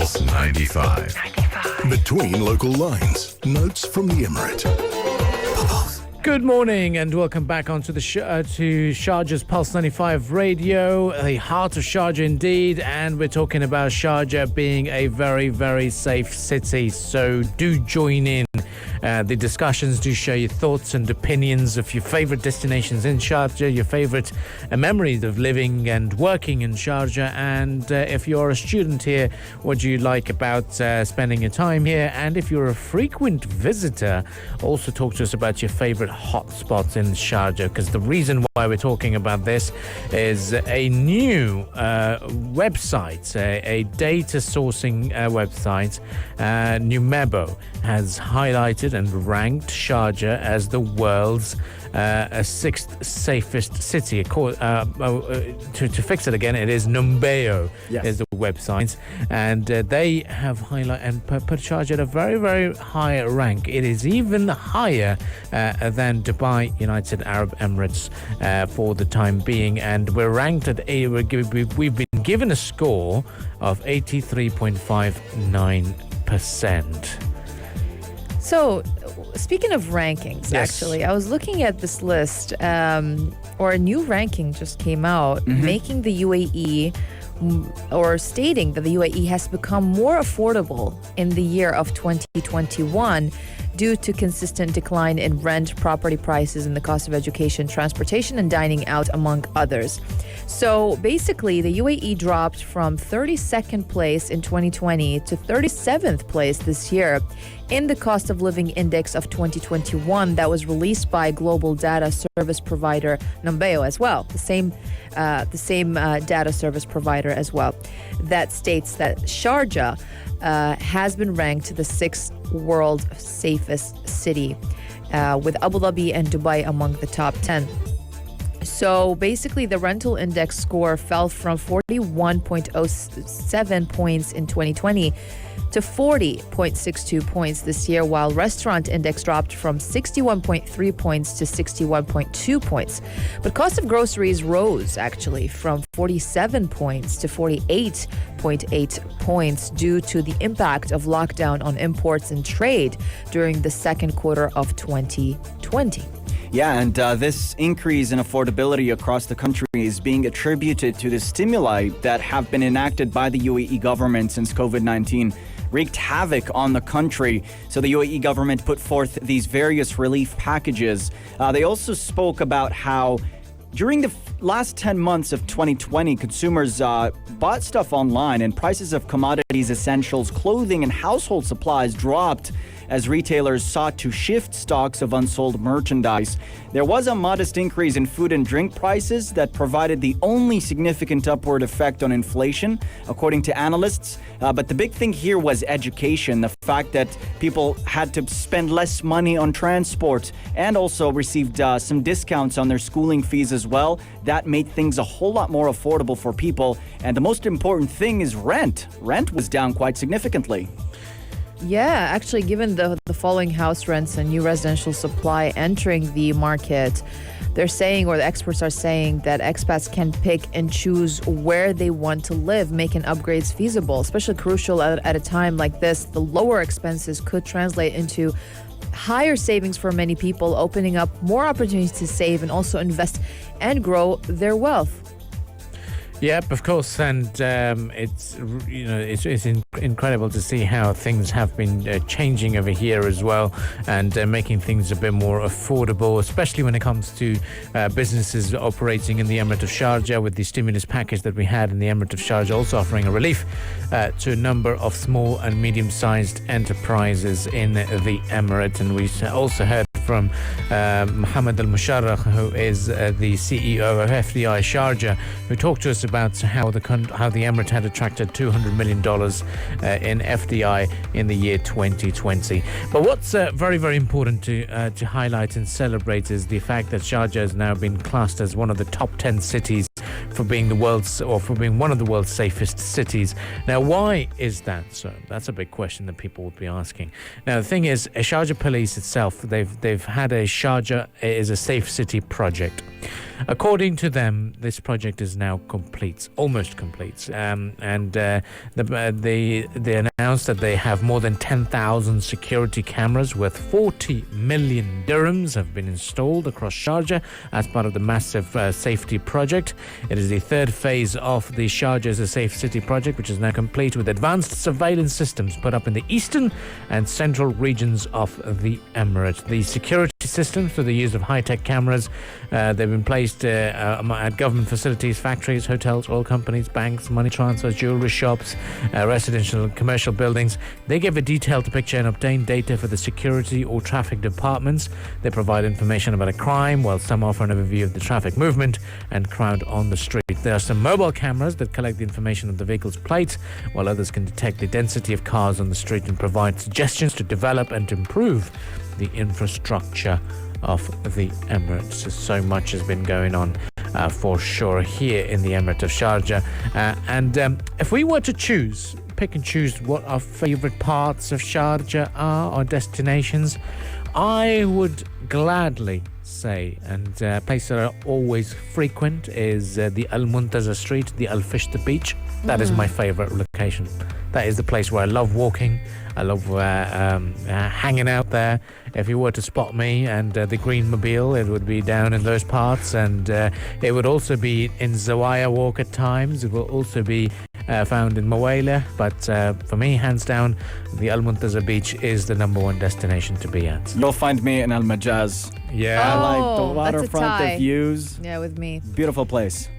Pulse 95. Between local lines, notes from the Emirate. Good morning and welcome back onto the to Sharjah's Pulse 95 radio, the heart of Sharjah indeed, and we're talking about Sharjah being a very, very safe city, so do join in the discussions. Do share your thoughts and opinions of your favorite destinations in Sharjah, your favorite memories of living and working in Sharjah, and if you're a student here, what do you like about spending your time here, and if you're a frequent visitor, also talk to us about your favorite hotspots in Sharjah, because the reason why we're talking about this is a new website, a data sourcing website, Numbeo, has highlighted and ranked Sharjah as the world's sixth safest city. To fix it again, it is Numbeo, Yes. is the website, and they have highlighted and put Sharjah at a very, very high rank. It is even higher than Dubai, United Arab Emirates, for the time being, and we're ranked at we've been given a score of 83.59%. So, speaking of rankings, Yes. actually, I was looking at this list, or a new ranking just came out, making the UAE, or stating that the UAE has become more affordable in the year of 2021 due to consistent decline in rent, property prices, and the cost of education, transportation, and dining out, among others. So basically, the UAE dropped from 32nd place in 2020 to 37th place this year in the cost of living index of 2021 that was released by global data service provider Numbeo as well, the same data service provider as well, that states that Sharjah has been ranked the sixth world safest city, with Abu Dhabi and Dubai among the top 10. So basically, the rental index score fell from 41.07 points in 2020 to 40.62 points this year, while restaurant index dropped from 61.3 points to 61.2 points. But cost of groceries rose actually from 47 points to 48.8 points due to the impact of lockdown on imports and trade during the second quarter of 2020. Yeah, and this increase in affordability across the country is being attributed to the stimuli that have been enacted by the UAE government since COVID-19 wreaked havoc on the country. So the UAE government put forth these various relief packages. They also spoke about how during the last 10 months of 2020, consumers bought stuff online and prices of commodities, essentials, clothing, and household supplies dropped as retailers sought to shift stocks of unsold merchandise. There was a modest increase in food and drink prices that provided the only significant upward effect on inflation, according to analysts. But the big thing here was education, the fact that people had to spend less money on transport and also received some discounts on their schooling fees as well. That made things a whole lot more affordable for people. And the most important thing is rent. Rent was down quite significantly. Yeah, actually, given the falling house rents and new residential supply entering the market, they're saying, or the experts are saying, that expats can pick and choose where they want to live, making upgrades feasible, especially crucial at a time like this. The lower expenses could translate into higher savings for many people, opening up more opportunities to save and also invest and grow their wealth. Yep, of course, and it's incredible to see how things have been changing over here as well, and making things a bit more affordable, especially when it comes to businesses operating in the Emirate of Sharjah, with the stimulus package that we had in the Emirate of Sharjah, also offering a relief to a number of small and medium-sized enterprises in the Emirate. And we also heard from Mohammed Al Musharraf, who is the CEO of FDI Sharjah, who talked to us about how the Emirate had attracted $200 million in FDI in the year 2020. But what's very, very important to highlight and celebrate is the fact that Sharjah has now been classed as one of the top 10 cities for being one of the world's safest cities. Now, why is that so? That's a big question that people would be asking. Now, the thing is, Sharjah Police itself, they've had a Sharjah is a safe city project. according to them, this project is now complete, almost complete. They announced that they have more than 10,000 security cameras worth 40 million dirhams have been installed across Sharjah as part of the massive safety project. It is the third phase of the Sharjah as a Safe City project, which is now complete with advanced surveillance systems put up in the eastern and central regions of the Emirate. The security systems, through the use of high-tech cameras, they've been placed at government facilities, factories, hotels, oil companies, banks, money transfers, jewelry shops, residential and commercial buildings. They give a detailed picture and obtain data for the security or traffic departments. They provide information about a crime, while some offer an overview of the traffic movement and crowd on the street. There are some mobile cameras that collect the information of the vehicle's plates, while others can detect the density of cars on the street and provide suggestions to develop and improve the infrastructure of the Emirates. So much has been going on for sure here in the Emirate of Sharjah. And if we were to pick and choose what our favorite parts of Sharjah are, or destinations, I would gladly say, and place that I always frequent is the Al Muntaza Street, the Al Fishta Beach. That is my favorite location. That is the place where I love walking. I love hanging out there. If you were to spot me and the Green Mobile, it would be down in those parts, and it would also be in Zawaya Walk at times. It will also be found in Mawayla, but for me, hands down, the Al Muntaza Beach is the number one destination to be at. You'll find me in Al Majaz. Yeah. I like the Oh, that's a waterfront, tie. the views. Yeah, with me. Beautiful place.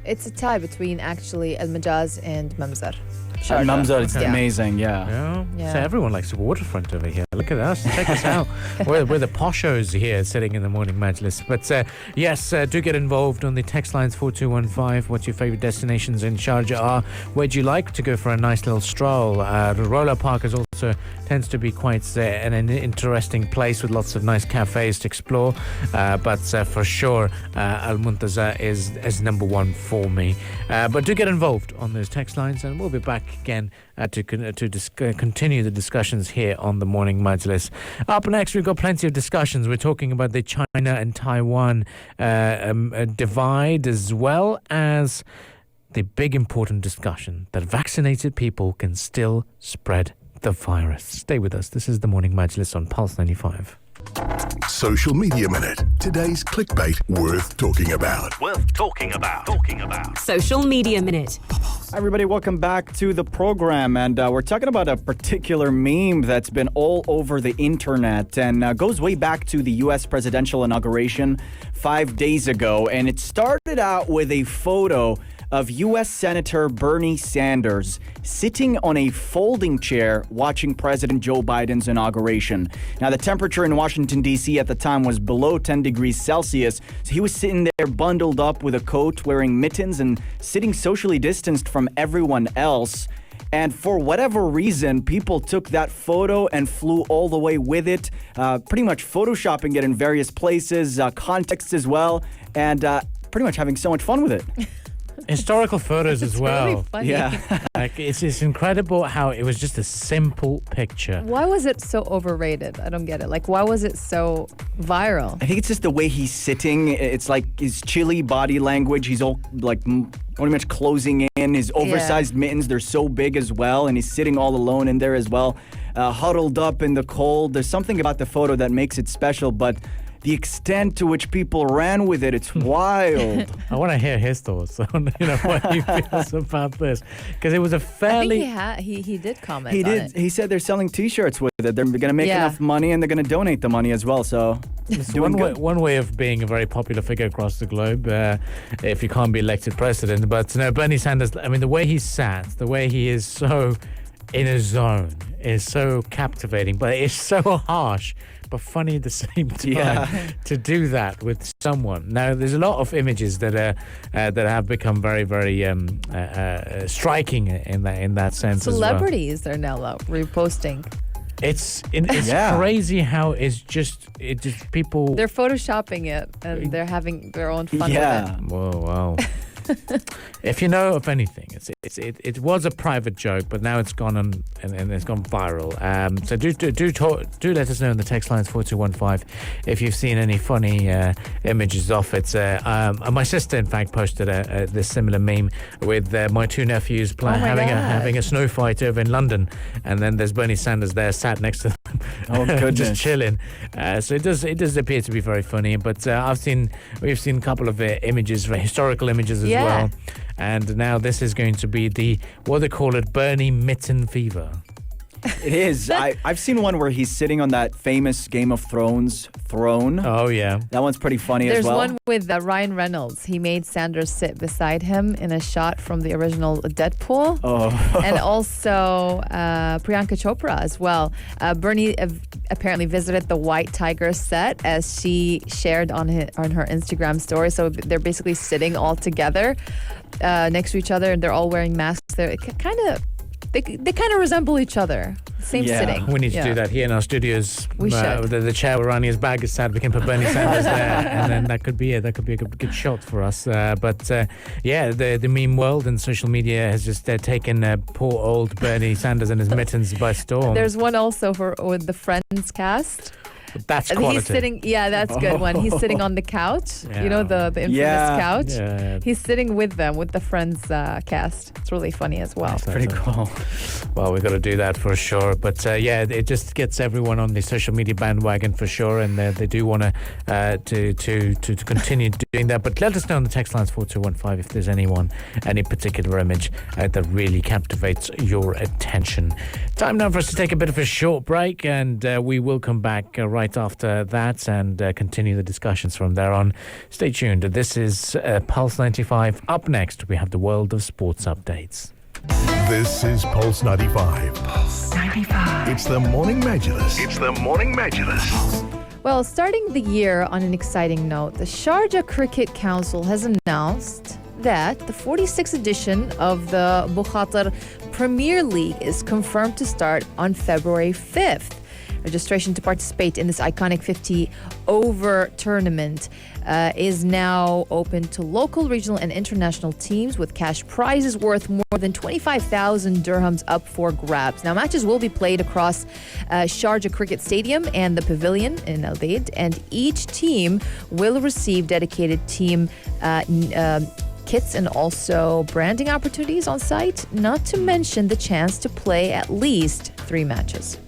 It's a tie between actually Al Majaz and Mamzar. Namzar, it's Yeah. amazing, yeah. Yeah. So everyone likes the waterfront over here. Look at us. Check us out. We're the poshos here sitting in the morning majlis. But yes, do get involved on the text lines 4215. What your favorite destinations in Sharjah are? Where'd you like to go for a nice little stroll? Roller Park is also tends to be quite an interesting place with lots of nice cafes to explore. But for sure, Al Muntaza is number one for me. But do get involved on those text lines, and we'll be back again to continue the discussions here on the Morning Majlis. Up next, we've got plenty of discussions. We're talking about the China and Taiwan divide, as well as the big important discussion that vaccinated people can still spread the virus. Stay with us. This is the Morning Majlis on Pulse 95. Social Media Minute. Today's clickbait worth talking about. Social Media Minute. Hi everybody, welcome back to the program, and we're talking about a particular meme that's been all over the internet and goes way back to the U.S. presidential inauguration 5 days ago, and it started out with a photo of U.S. Senator Bernie Sanders sitting on a folding chair watching President Joe Biden's inauguration. Now, the temperature in Washington, D.C. at the time was below 10 degrees Celsius, so he was sitting there bundled up with a coat, wearing mittens, and sitting socially distanced from everyone else. And for whatever reason, people took that photo and flew all the way with it, pretty much photoshopping it in various places, contexts as well, and pretty much having so much fun with it. Historical photos as well. Really funny. Yeah. Like, it's incredible how it was just a simple picture. Why was it so overrated? I don't get it. Like, why was it so viral? I think it's just the way he's sitting. It's like his chilly body language. He's all like pretty much closing in. His oversized mittens, they're so big as well. And he's sitting all alone in there as well, huddled up in the cold. There's something about the photo that makes it special, but the extent to which people ran with it, it's wild. I want to hear his thoughts on what he feels about this, because it was a fairly. I think he did comment. He on did. It. He said they're selling T-shirts with it. They're going to make Yeah. enough money, and they're going to donate the money as well. So it's doing good. One way of being a very popular figure across the globe, if you can't be elected president. But no, Bernie Sanders. I mean, the way he sat, the way he is so in his zone, is so captivating, but it's so harsh. But funny at the same time to do that with someone. Now, there's a lot of images that have become very, very striking in that sense. Celebrities they're now reposting. It's Yeah. crazy how it just people. They're photoshopping it and they're having their own fun with Yeah. it. Whoa, wow. If you know of anything, it was a private joke, but now it's gone on and it's gone viral. So do let us know in the text lines 4215 if you've seen any funny images of it. My sister, in fact, posted this similar meme with my two nephews having a snow fight over in London, and then there's Bernie Sanders there sat next to them, just chilling. So it does appear to be very funny. But we've seen a couple of images, historical images as well. And now this is going to be what they call it, Bernie Mitten Fever. It is. I've seen one where he's sitting on that famous Game of Thrones throne. Oh, yeah. That one's pretty funny There's as well. There's one with Ryan Reynolds. He made Sanders sit beside him in a shot from the original Deadpool. Oh. And also Priyanka Chopra as well. Bernie apparently visited the White Tiger set, as she shared on her Instagram story. So they're basically sitting all together next to each other, and they're all wearing masks. They kind of resemble each other. Same sitting. We need to do that here in our studios. We should. The chair where Rani's bag is sat, we can put Bernie Sanders there, and then that could be it. That could be a good shot for us. The meme world and social media has just taken poor old Bernie Sanders and his mittens by storm. There's one also with the Friends cast. That's quality. He's sitting, that's a good one. He's sitting on the couch, you know, the infamous couch. Yeah. He's sitting with them, with the Friends cast. It's really funny as well. That's pretty cool. Well, we've got to do that for sure. But it just gets everyone on the social media bandwagon for sure, and they do want to continue doing that. But let us know on the text lines 4215 if there's any particular image that really captivates your attention. Time now for us to take a bit of a short break, and we will come back right after that and continue the discussions from there on. Stay tuned. This is Pulse 95. Up next, we have the world of sports updates. This is Pulse 95. Pulse 95. It's the Morning Majlis. Well, starting the year on an exciting note, the Sharjah Cricket Council has announced that the 46th edition of the Bukhatar Premier League is confirmed to start on February 5th. Registration to participate in this iconic 50-over tournament is now open to local, regional, and international teams, with cash prizes worth more than 25,000 dirhams up for grabs. Now, matches will be played across Sharjah Cricket Stadium and the Pavilion in Al Daid, and each team will receive dedicated team kits and also branding opportunities on site, not to mention the chance to play at least 3 matches.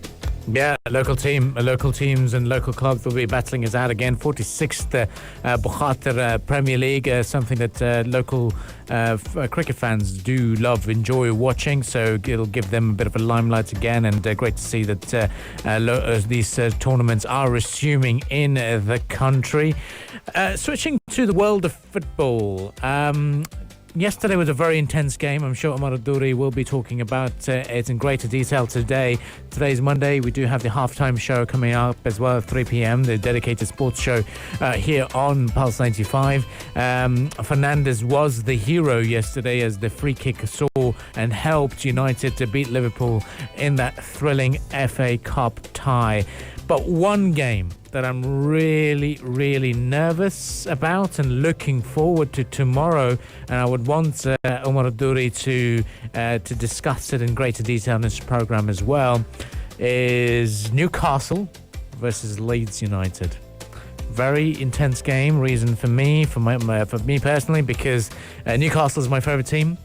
Yeah, local teams and local clubs will be battling us out again. 46th Bukhatar Premier League, something that local cricket fans do enjoy watching. So it'll give them a bit of a limelight again, and great to see that these tournaments are resuming in the country. Switching to the world of football. Yesterday was a very intense game. I'm sure Omar Al-Douri will be talking about it in greater detail today. Today's Monday. We do have the halftime show coming up as well at 3 p.m, the dedicated sports show here on Pulse 95. Fernandes was the hero yesterday as the free kick saw and helped United to beat Liverpool in that thrilling FA Cup tie. But one game that I'm really, really nervous about and looking forward to tomorrow, and I would want Omar Al-Douri to discuss it in greater detail in this program as well, is Newcastle versus Leeds United. Very intense game. Reason for me personally, because Newcastle is my favourite team.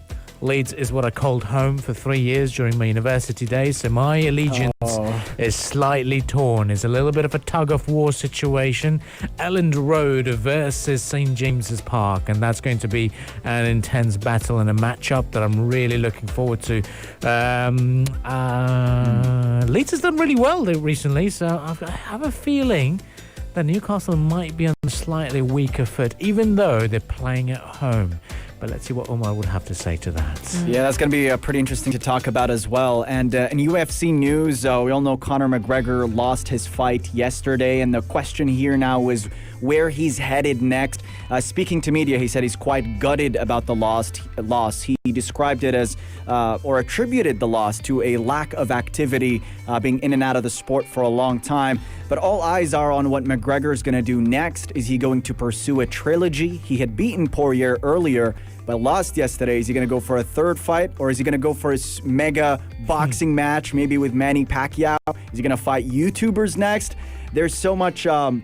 Leeds is what I called home for 3 years during my university days, so my allegiance is slightly torn. It's a little bit of a tug-of-war situation. Elland Road versus St James's Park, and that's going to be an intense battle and a matchup that I'm really looking forward to. Leeds has done really well recently, so I have a feeling that Newcastle might be on a slightly weaker foot, even though they're playing at home. But let's see what Omar would have to say to that. Yeah, that's going to be pretty interesting to talk about as well. And in UFC news, we all know Conor McGregor lost his fight yesterday. And the question here now is where he's headed next. Speaking to media, he said he's quite gutted about the loss. He described it as, or attributed the loss to a lack of activity, being in and out of the sport for a long time. But all eyes are on what McGregor's going to do next. Is he going to pursue a trilogy? He had beaten Poirier earlier, but lost yesterday. Is he going to go for a third fight, or is he going to go for his mega boxing match, maybe with Manny Pacquiao? Is he going to fight YouTubers next? There's so much, a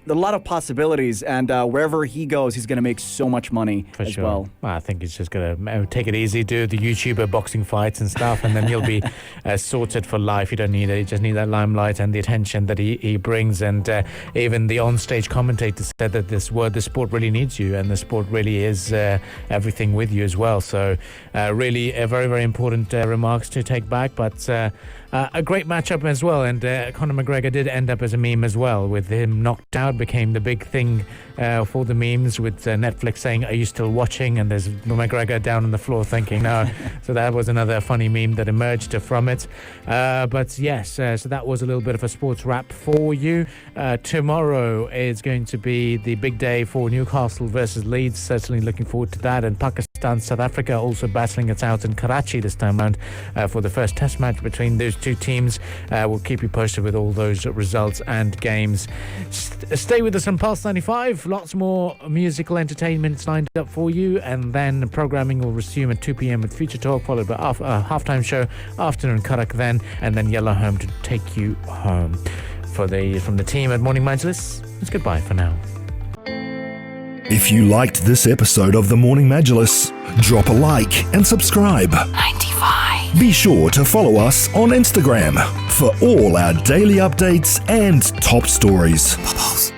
lot of possibilities, and wherever he goes, he's going to make so much money as well. I think he's just going to take it easy, do the YouTuber boxing fights and stuff, and then he'll be sorted for life. You don't need it. You just need that limelight and the attention that he brings. And even the on-stage commentator said that the sport really needs you, and the sport really is everything with you as well. So really very, very important remarks to take back, but a great matchup as well. And Conor McGregor did end up as a meme as well, with him knocked out, became the big thing for the memes, with Netflix saying, "Are you still watching?" And there's McGregor down on the floor thinking no. So that was another funny meme that emerged from it. But yes, so that was a little bit of a sports wrap for you. Tomorrow is going to be the big day for Newcastle versus Leeds. Certainly looking forward to that. And Pakistan, South Africa also battling it out in Karachi this time around for the first test match between those two teams. We'll keep you posted with all those results and games. Stay with us on Pulse 95. Lots more musical entertainment lined up for you, and then programming will resume at 2 p.m. with Future Talk, followed by a halftime show, Afternoon Karak then, and then Yellow Home to take you home. From the team at Morning Majlis, it's goodbye for now. If you liked this episode of the Morning Majlis, drop a like and subscribe. 95. Be sure to follow us on Instagram for all our daily updates and top stories. Pulse.